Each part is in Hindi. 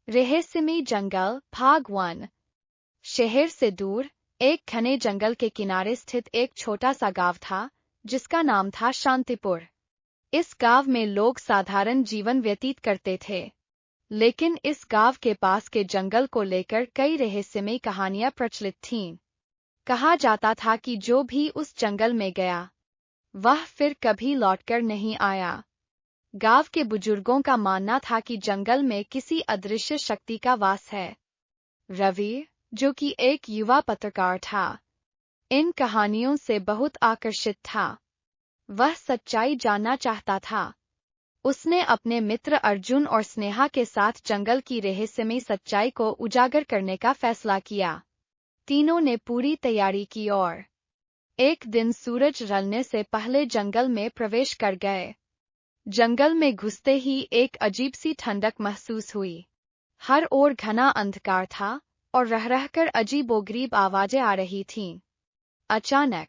रहस्यमयी जंगल भाग 1। शहर से दूर एक घने जंगल के किनारे स्थित एक छोटा सा गांव था जिसका नाम था शांतिपुर। इस गांव में लोग साधारण जीवन व्यतीत करते थे, लेकिन इस गांव के पास के जंगल को लेकर कई रहस्यमयी कहानियां प्रचलित थीं। कहा जाता था कि जो भी उस जंगल में गया वह फिर कभी लौटकर नहीं आया। गांव के बुजुर्गों का मानना था कि जंगल में किसी अदृश्य शक्ति का वास है। रवि, जो कि एक युवा पत्रकार था, इन कहानियों से बहुत आकर्षित था। वह सच्चाई जानना चाहता था। उसने अपने मित्र अर्जुन और स्नेहा के साथ जंगल की रहस्यमयी सच्चाई को उजागर करने का फैसला किया। तीनों ने पूरी तैयारी की और एक दिन सूरज ढलने से पहले जंगल में प्रवेश कर गए। जंगल में घुसते ही एक अजीब सी ठंडक महसूस हुई। हर ओर घना अंधकार था और रह-रहकर अजीबोगरीब आवाजें आ रही थीं। अचानक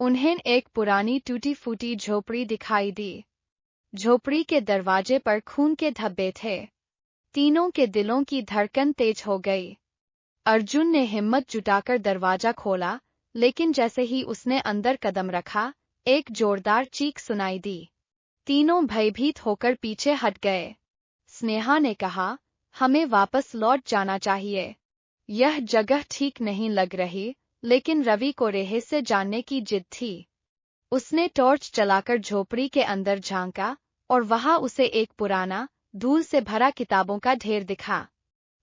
उन्हें एक पुरानी टूटी-फूटी झोपड़ी दिखाई दी। झोपड़ी के दरवाजे पर खून के धब्बे थे। तीनों के दिलों की धड़कन तेज हो गई। अर्जुन ने हिम्मत जुटाकर दरवाजा खोला, लेकिन जैसे ही उसने अंदर कदम रखा, एक जोरदार चीख सुनाई दी। तीनों भयभीत होकर पीछे हट गए। स्नेहा ने कहा, हमें वापस लौट जाना चाहिए। यह जगह ठीक नहीं लग रही, लेकिन रवि को रहस्य जानने की जिद थी। उसने टॉर्च जलाकर झोपड़ी के अंदर झांका और वहां उसे एक पुराना, धूल से भरा किताबों का ढेर दिखा।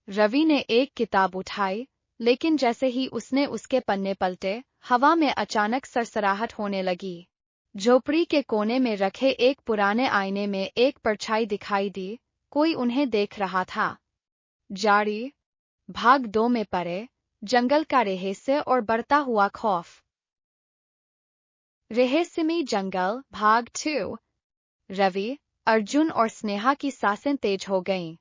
रवि ने एक किताब उठाई, लेकिन जैसे ही उसने उसके पन्ने पलटे, हवा में अचानक सरसराहट होने लगी। झोपड़ी के कोने में रखे एक पुराने आईने में एक परछाई दिखाई दी। कोई उन्हें देख रहा था। जारी भाग 2 में पड़े जंगल का रहस्य और बढ़ता हुआ खौफ। रहस्यमयी जंगल भाग 2। रवि, अर्जुन और स्नेहा की सांसें तेज हो गईं।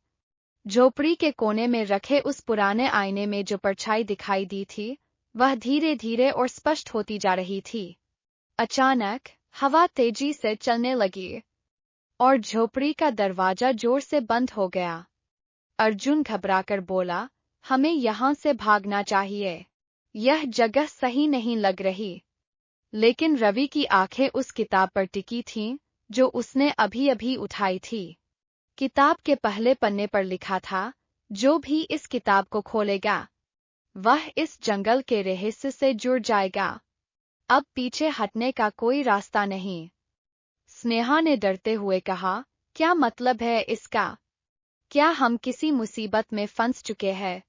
झोपड़ी के कोने में रखे उस पुराने आईने में जो परछाई दिखाई दी थी, वह धीरे धीरे और स्पष्ट होती जा रही थी। अचानक हवा तेजी से चलने लगी और झोपड़ी का दरवाजा जोर से बंद हो गया। अर्जुन घबराकर बोला, हमें यहाँ से भागना चाहिए। यह जगह सही नहीं लग रही। लेकिन रवि की आंखें उस किताब पर टिकी थीं, जो उसने अभी-अभी उठाई थी। किताब के पहले पन्ने पर लिखा था, जो भी इस किताब को खोलेगा, वह इस जंगल के रहस्य से जुड़ जाएगा। अब पीछे हटने का कोई रास्ता नहीं। स्नेहा ने डरते हुए कहा, क्या मतलब है इसका? क्या हम किसी मुसीबत में फंस चुके हैं?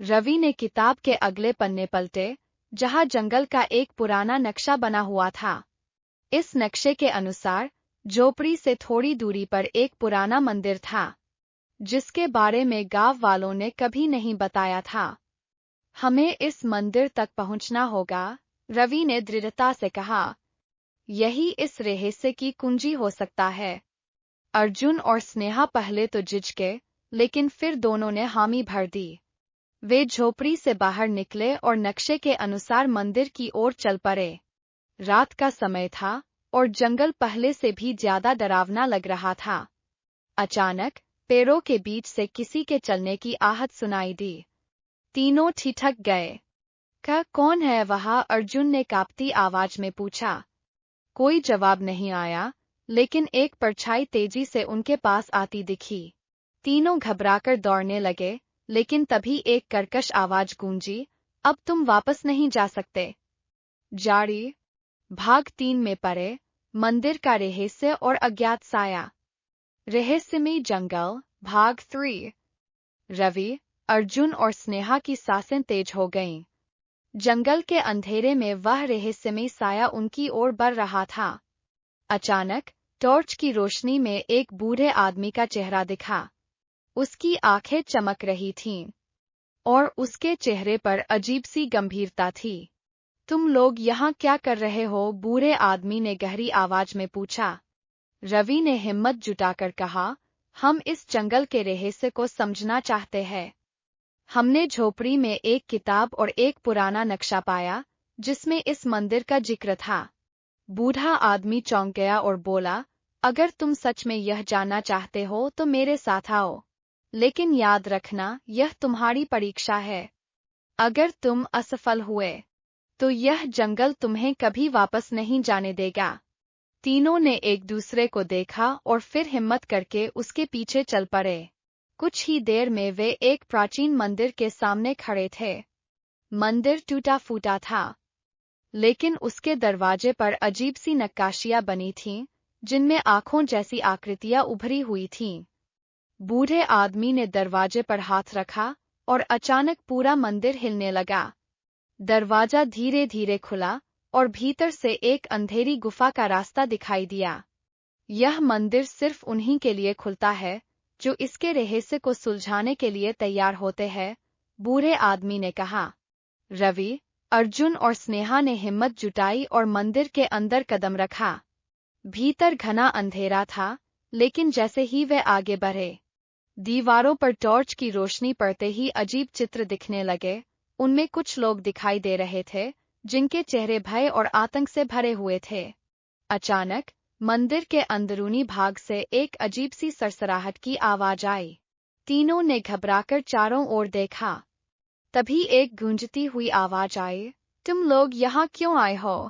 रवि ने किताब के अगले पन्ने पलटे, जहां जंगल का एक पुराना नक्शा बना हुआ था। इस नक्शे के अनुसार झोपड़ी से थोड़ी दूरी पर एक पुराना मंदिर था, जिसके बारे में गांव वालों ने कभी नहीं बताया था। हमें इस मंदिर तक पहुंचना होगा, रवि ने दृढ़ता से कहा। यही इस रहस्य की कुंजी हो सकता है। अर्जुन और स्नेहा पहले तो झिझके, लेकिन फिर दोनों ने हामी भर दी। वे झोपड़ी से बाहर निकले और नक्शे के अनुसार मंदिर की ओर चल पड़े। रात का समय था और जंगल पहले से भी ज्यादा डरावना लग रहा था। अचानक पेड़ों के बीच से किसी के चलने की आहट सुनाई दी। तीनों ठिठक गए। कौन है वहां? अर्जुन ने कांपती आवाज में पूछा। कोई जवाब नहीं आया, लेकिन एक परछाई तेजी से उनके पास आती दिखी। तीनों घबराकर दौड़ने लगे, लेकिन तभी एक कर्कश आवाज गूंजी, अब तुम वापस नहीं जा सकते। जारी भाग 3 में पड़े मंदिर का रहस्य और अज्ञात साया। रहस्यमयी जंगल भाग 3। रवि, अर्जुन और स्नेहा की सांसें तेज हो गईं। जंगल के अंधेरे में वह रहस्यमयी साया उनकी ओर बढ़ रहा था। अचानक टॉर्च की रोशनी में एक बूढ़े आदमी का चेहरा दिखा। उसकी आंखें चमक रही थीं और उसके चेहरे पर अजीब सी गंभीरता थी। तुम लोग यहाँ क्या कर रहे हो? बूढ़े आदमी ने गहरी आवाज में पूछा। रवि ने हिम्मत जुटाकर कहा, हम इस जंगल के रहस्य को समझना चाहते हैं। हमने झोपड़ी में एक किताब और एक पुराना नक्शा पाया, जिसमें इस मंदिर का जिक्र था। बूढ़ा आदमी चौंक गया और बोला, अगर तुम सच में यह जानना चाहते हो तो मेरे साथ आओ। लेकिन याद रखना, यह तुम्हारी परीक्षा है। अगर तुम असफल हुए तो यह जंगल तुम्हें कभी वापस नहीं जाने देगा। तीनों ने एक दूसरे को देखा और फिर हिम्मत करके उसके पीछे चल पड़े। कुछ ही देर में वे एक प्राचीन मंदिर के सामने खड़े थे। मंदिर टूटा फूटा था, लेकिन उसके दरवाजे पर अजीब सी नक्काशियां बनी थीं, जिनमें आंखों जैसी आकृतियां उभरी हुई थीं। बूढ़े आदमी ने दरवाजे पर हाथ रखा और अचानक पूरा मंदिर हिलने लगा। दरवाजा धीरे धीरे खुला और भीतर से एक अंधेरी गुफा का रास्ता दिखाई दिया। यह मंदिर सिर्फ उन्हीं के लिए खुलता है जो इसके रहस्य को सुलझाने के लिए तैयार होते हैं, बूढ़े आदमी ने कहा। रवि, अर्जुन और स्नेहा ने हिम्मत जुटाई और मंदिर के अंदर कदम रखा। भीतर घना अंधेरा था, लेकिन जैसे ही वे आगे बढ़े, दीवारों पर टॉर्च की रोशनी पड़ते ही अजीब चित्र दिखने लगे। उनमें कुछ लोग दिखाई दे रहे थे, जिनके चेहरे भय और आतंक से भरे हुए थे। अचानक मंदिर के अंदरूनी भाग से एक अजीब सी सरसराहट की आवाज आई। तीनों ने घबराकर चारों ओर देखा। तभी एक गूंजती हुई आवाज आई, तुम लोग यहाँ क्यों आए हो?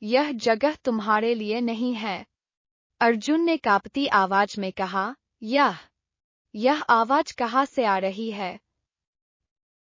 यह जगह तुम्हारे लिए नहीं है। अर्जुन ने कांपती आवाज में कहा। यह आवाज कहाँ से आ रही है?